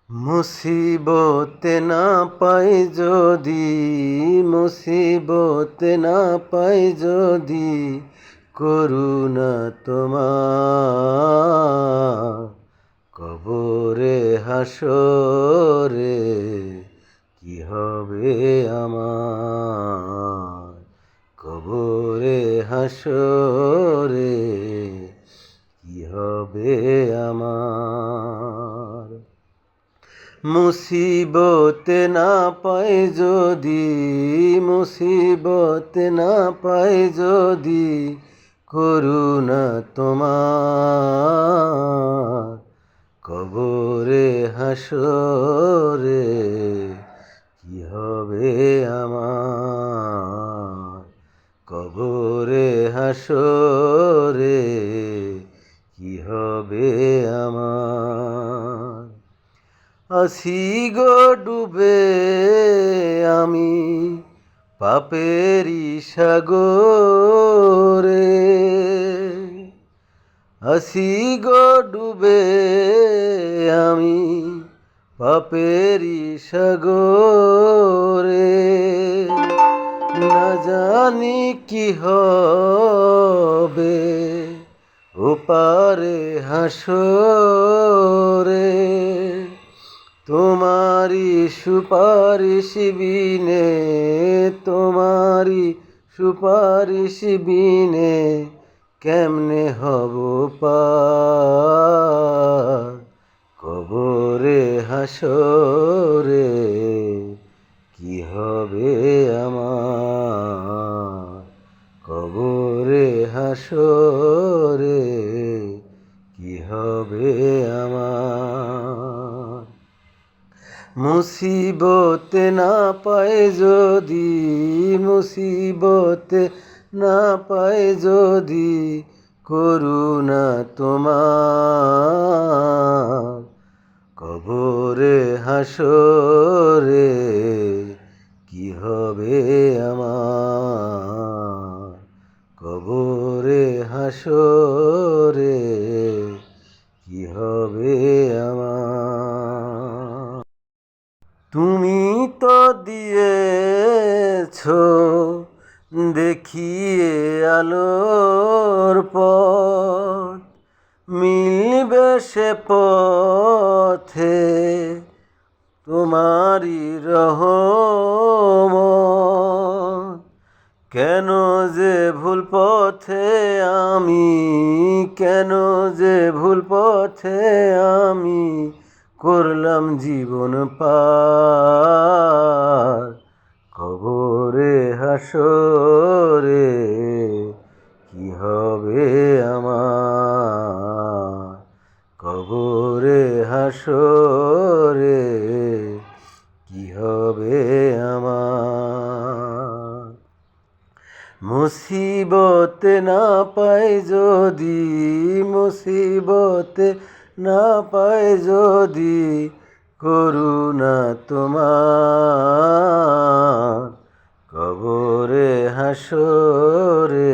মুসিবতে না পাই যদি, মুসিবতে না পাই যদি, করুণা তোমার কবরে হাসরে কি হবে আমার, কবরে হাসরে কি হবে আমার। মুসিবতে না পাই যদি, মুসিবতে না পাই যদি, করুণা তোমার কবরে হাসরে কি হবে আমার, কবরে হাসরে কি হবে আমার। আছি গো ডুবে আমি পাপেরি সাগরে, আছি গো ডুবে আমি পাপেরি সাগরে, না জানি কি হবে ওপারে হাসরে, তোমারি সুপারিশ বিনে, তোমারি সুপারিশ বিনে কেমনে হব পার, কবরে হাসরে কি হবে আমার, কবরে হাসরে কি হবে আমার। মুসিবতে না পাই যদি, মুসিবতে না পাই যদি, করুণা তোমার কবরে হাসরে কি হবে আমার, কবরে হাসরে কি হবে আমার। তুমি তো দিয়েছ দেখিয়ে আলোর পথ, মিলবে সে পথে তোমারি রহমত। কেন যে ভুল পথে আমি, কেন যে ভুল পথে আমি করলাম জীবন পার, কবরে হাসরে কি হবে আমার, কবরে হাসরে কি হবে আমার। মুসিবতে না পাই যদি, মুসিবতে না পাই যদি, করুণা তোমার কবরে হাসরে